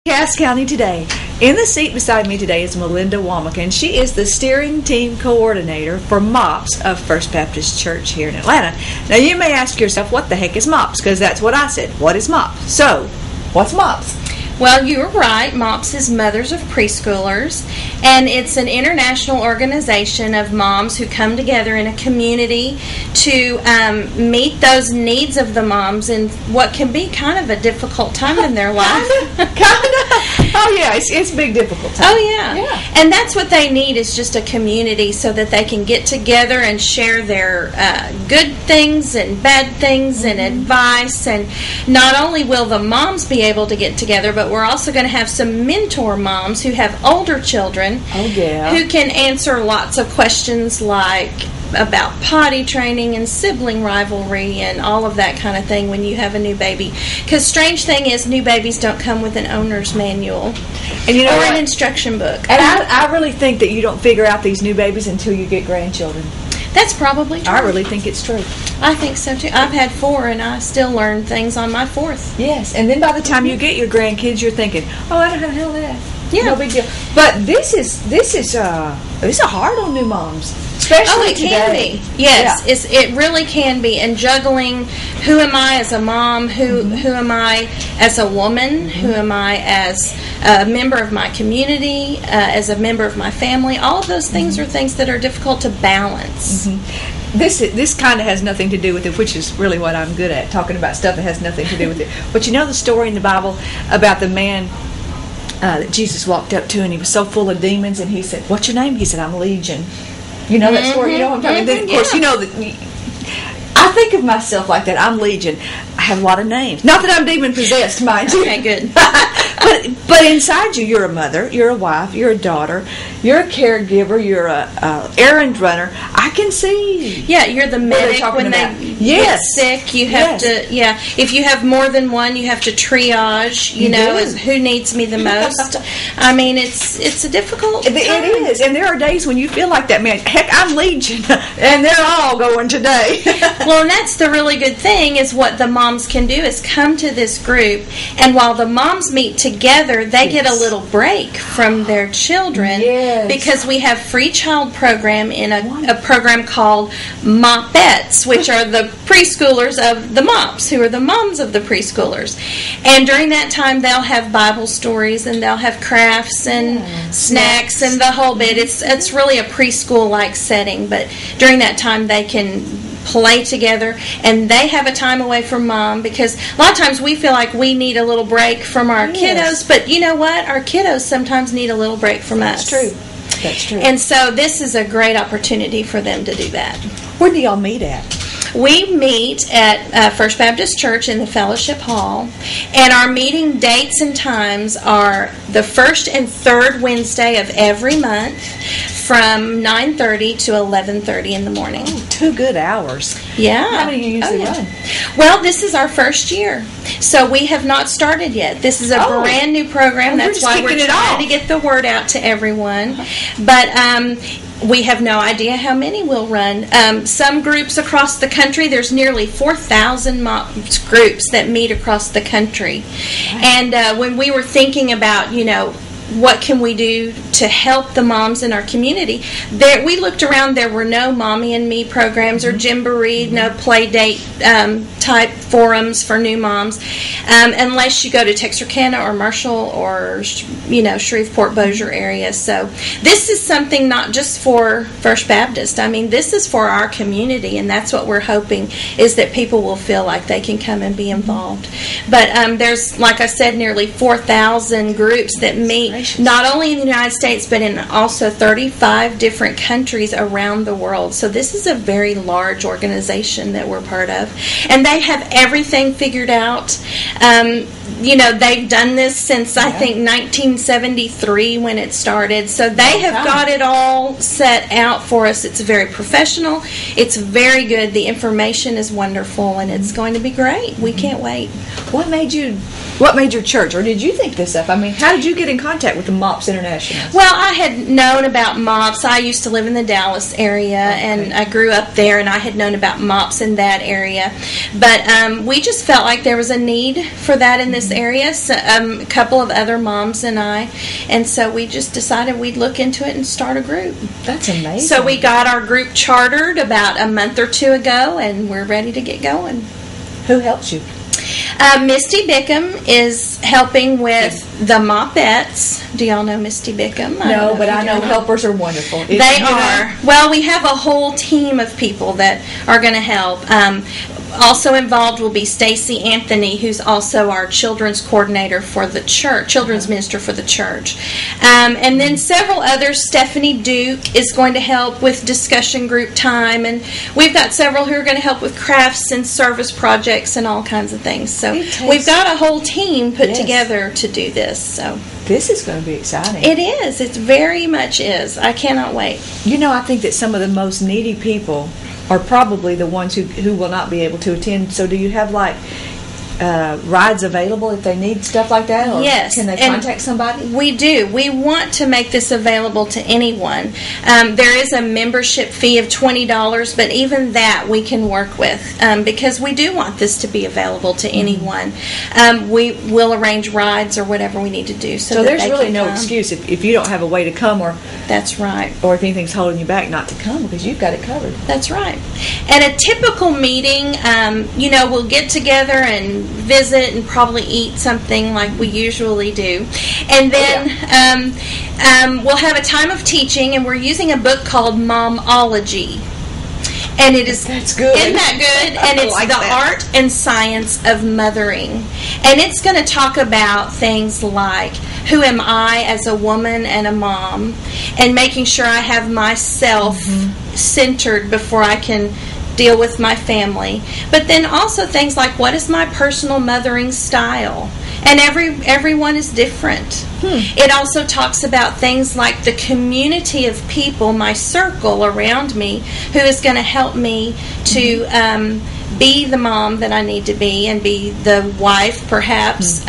Cass County today. In the seat beside me today is Melinda Wommack, and she is the steering team coordinator for MOPS of First Baptist Church here in Atlanta. Now, you may ask yourself, what the heck is MOPS? Because that's what I said. What is MOPS? So, what's MOPS? Well, you were right. MOPS is Mothers of Preschoolers, and it's an international organization of moms who come together in a community to meet those needs of the moms in what can be kind of a difficult time in their life. Kind of. Oh, yeah, it's a big difficult time. Oh, yeah. And that's what they need, is just a community so that they can get together and share their good things and bad things and advice. And not only will the moms be able to get together, but we're also going to have some mentor moms who have older children who can answer lots of questions like about potty training and sibling rivalry and all of that kind of thing when you have a new baby. Because strange thing is, new babies don't come with an owner's manual and or an instruction book. And I really think that you don't figure out these new babies until you get grandchildren. That's probably true. I really think it's true. I think so too. I've had 4, and I still learn things on my 4th. Yes, and then by the time you get your grandkids, you're thinking, "Oh, I don't know how to handle that." Yeah, no big deal. But this is hard on new moms, especially it can be. Yes, it really can be. And juggling, who am I as a mom? Who am I as a woman? Who am I as a member of my community? As a member of my family? All of those things are things that are difficult to balance. This kind of has nothing to do with it, which is really what I'm good at, talking about stuff that has nothing to do with it. But you know the story in the Bible about the man that Jesus walked up to, and he was so full of demons, and he said, "What's your name?" He said, "I'm Legion." You know that story? You know what I'm talking about? Then, of course, you know that I think of myself like that. I'm Legion. I have a lot of names. Not that I'm demon-possessed, mind you. Okay, good. But inside you, you're a mother, you're a wife, you're a daughter, you're a caregiver, you're a errand runner. I can see. Yeah, you're the medic when they get sick. You have to. Yeah, if you have more than one, you have to triage. You know, as who needs me the most. I mean, it's a difficult time. It is, and there are days when you feel like that. Man, heck, I'm Legion, and they're all going today. Well, and that's the really good thing, is what the moms can do is come to this group, and while the moms meet together, they get a little break from their children because we have free child program in a program called MOPS, which are the preschoolers of the MOPS, who are the moms of the preschoolers. And during that time, they'll have Bible stories, and they'll have crafts and snacks and the whole bit. It's really a preschool-like setting, but during that time, they can play together, and they have a time away from mom, because a lot of times we feel like we need a little break from our kiddos, but you know what? Our kiddos sometimes need a little break from us. That's true. And so this is a great opportunity for them to do that. Where do y'all meet at? We meet at First Baptist Church in the Fellowship Hall, and our meeting dates and times are the 1st and 3rd Wednesday of every month from 9:30 to 11:30 in the morning. Oh, 2 good hours. Yeah. How many do you usually run? Well, this is our first year, so we have not started yet. This is a brand new program. That's why we're trying to get the word out to everyone. But we have no idea how many we'll run. Some groups across the country, there's nearly 4,000 MOPS groups that meet across the country. Wow. And when we were thinking about, what can we do to help the moms in our community, we looked around. There were no Mommy and Me programs or Gymboree, no play date type forums for new moms, unless you go to Texarkana or Marshall or Shreveport Bossier area. So this is something not just for First Baptist. I mean, this is for our community, and that's what we're hoping, is that people will feel like they can come and be involved. But there's, like I said, nearly 4,000 groups that meet not only in the United States, but in also 35 different countries around the world. So this is a very large organization that we're part of. And they have everything figured out. They've done this since, I think, 1973 when it started. So they have got it all set out for us. It's very professional. It's very good. The information is wonderful, and it's going to be great. We can't wait. What made your church, or did you think this up? I mean, how did you get in contact with the MOPS International? Well, I had known about MOPS. I used to live in the Dallas area, and I grew up there, and I had known about MOPS in that area. But we just felt like there was a need for that in this area. So, a couple of other moms and I, and so we just decided we'd look into it and start a group. That's amazing. So we got our group chartered about a month or two ago, and we're ready to get going. Who helps you? Misty Bickham is helping with the MOPS. Do y'all know Misty Bickham? No, but I know helpers are wonderful. They are. Well, we have a whole team of people that are going to help. Also involved will be Stacy Anthony, who's also our children's coordinator for the church, children's minister for the church. And then several others. Stephanie Duke is going to help with discussion group time, and we've got several who are going to help with crafts and service projects and all kinds of things. So we've got a whole team put together to do this. So this is going to be exciting. It is. It very much is. I cannot wait. You know, I think that some of the most needy people are probably the ones who will not be able to attend. So do you have like rides available if they need stuff like that? Or yes. Can they contact somebody? We do. We want to make this available to anyone. There is a membership fee of $20, but even that we can work with because we do want this to be available to anyone. We will arrange rides or whatever we need to do. So there's really no excuse if you don't have a way to come, or that's right, or if anything's holding you back not to come, because you've got it covered. That's right. And a typical meeting, we'll get together and visit and probably eat something like we usually do, and then we'll have a time of teaching, and we're using a book called Momology, and it is that's good. Isn't that good? And it's like the art and science of mothering, and it's going to talk about things like who am I as a woman and a mom, and making sure I have myself centered before I can deal with my family, but then also things like what is my personal mothering style, and everyone is different. It also talks about things like the community of people, my circle around me, who is going to help me to be the mom that I need to be, and be the wife, perhaps,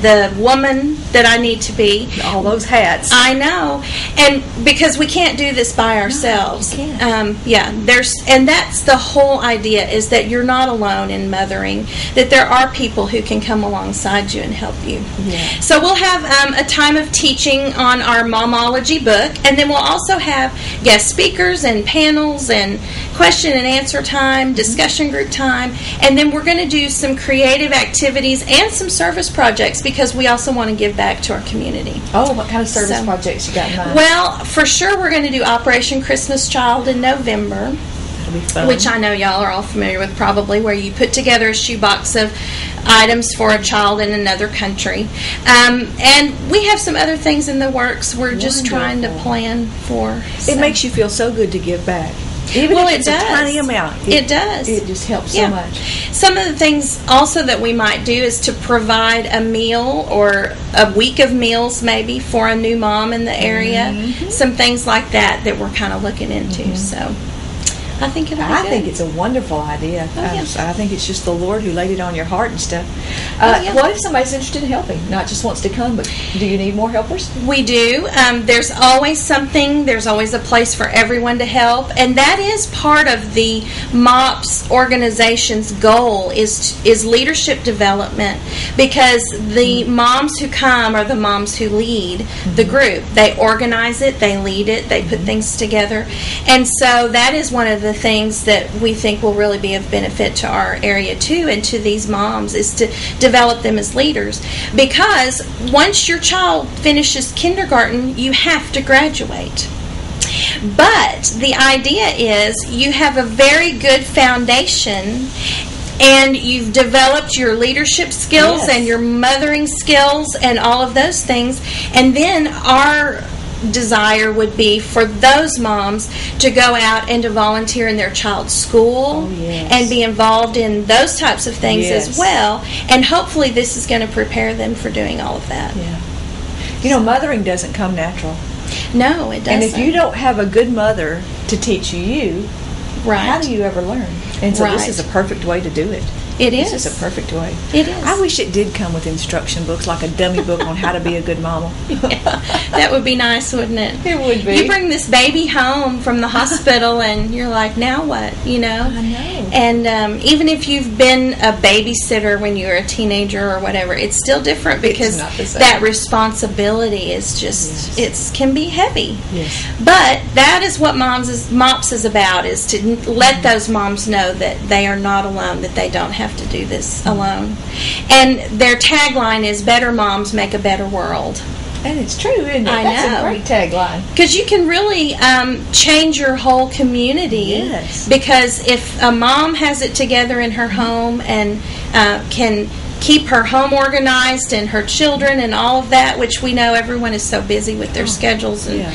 the woman that I need to be. All those hats. I know, and because we can't do this by ourselves. No, you can't. And that's the whole idea, is that you're not alone in mothering, that there are people who can come alongside you and help you. Yeah. So we'll have a time of teaching on our Momology book, and then we'll also have guest speakers and panels and question and answer time, discussion group time, and then we're going to do some creative activities and some service projects, because we also want to give back to our community. Oh, what kind of service projects you got in mind? Well, for sure we're going to do Operation Christmas Child in November. That'll be fun. Which I know y'all are all familiar with probably, where you put together a shoebox of items for a child in another country. And we have some other things in the works we're just trying to plan for. It makes you feel so good to give back. Even if it's a tiny amount. It does. It just helps so much. Some of the things also that we might do is to provide a meal or a week of meals maybe for a new mom in the area. Some things like that we're kind of looking into. So I think it'll be good. I think it's a wonderful idea. I think it's just the Lord who laid it on your heart and stuff. What if somebody's interested in helping, not just wants to come, but do you need more helpers? We do. There's always something. There's always a place for everyone to help, and that is part of the MOPS organization's goal is leadership development, because the moms who come are the moms who lead the group. They organize it, they lead it, they put things together, and so that is one of the things that we think will really be of benefit to our area too, and to these moms, is to develop them as leaders, because once your child finishes kindergarten, you have to graduate. But the idea is you have a very good foundation, and you've developed your leadership skills and your mothering skills and all of those things, and then our desire would be for those moms to go out and to volunteer in their child's school and be involved in those types of things as well, and hopefully this is going to prepare them for doing all of that. You know, mothering doesn't come natural. No, it doesn't. And if you don't have a good mother to teach you, how do you ever learn? And so this is a perfect way to do it. It is. This is a perfect way. It is. I wish it did come with instruction books, like a dummy book on how to be a good mama. Yeah, that would be nice, wouldn't it? It would be. You bring this baby home from the hospital, and you're like, now what? I know. And even if you've been a babysitter when you were a teenager or whatever, it's still different because that responsibility is just, it can be heavy. Yes. But that is what MOPS is about, is to let those moms know that they are not alone, that they don't have to do this alone. And their tagline is, better moms make a better world. And it's true, isn't it? That's a great tagline. Because you can really change your whole community. Yes. Because if a mom has it together in her home and can keep her home organized and her children and all of that, which we know everyone is so busy with their schedules and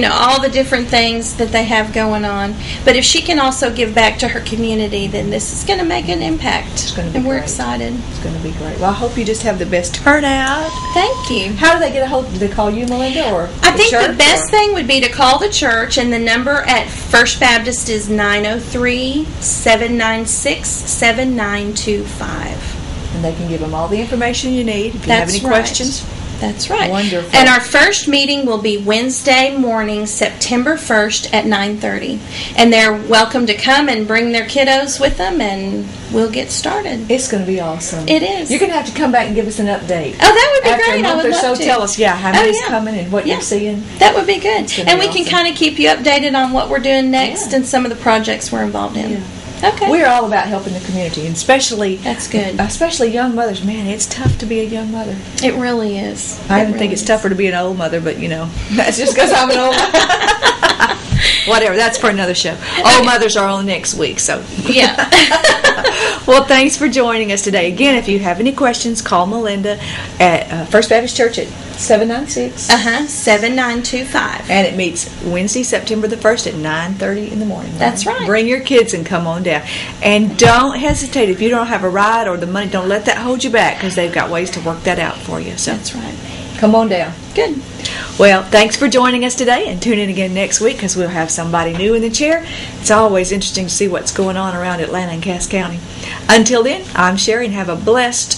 all the different things that they have going on. But if she can also give back to her community, then this is going to make an impact. It's going to be and we're great. Excited. It's going to be great. Well, I hope you just have the best turnout. Thank you. How do they get a hold? Do they call you, Melinda, or I think the best thing would be to call the church, and the number at First Baptist is 903-796-7925. And they can give them all the information you need if you have any questions. That's right. Wonderful. And our first meeting will be Wednesday morning, September 1st at 9:30. And they're welcome to come and bring their kiddos with them, and we'll get started. It's going to be awesome. It is. You're going to have to come back and give us an update. Oh, that would be After great. a month I would or love so, to. tell us, how many's coming and what you're seeing. That would be good. And we can awesome. kind of keep you updated on what we're doing next and some of the projects we're involved in. Yeah. Okay. We're all about helping the community, and especially That's good. Especially young mothers. Man, it's tough to be a young mother. It really is. I even think it's tougher to be an old mother, but that's just because I'm an old mother. Whatever, that's for another show. Old mothers are on next week, so. Yeah. Well, thanks for joining us today. Again, if you have any questions, call Melinda at First Baptist Church at 796-7925. And it meets Wednesday, September the 1st at 9:30 in the morning. That's right. Bring your kids and come on down. And don't hesitate. If you don't have a ride or the money, don't let that hold you back, because they've got ways to work that out for you. So That's right. come on down. Good. Well, thanks for joining us today, and tune in again next week, because we'll have somebody new in the chair. It's always interesting to see what's going on around Atlanta and Cass County. Until then, I'm Sherry, and have a blessed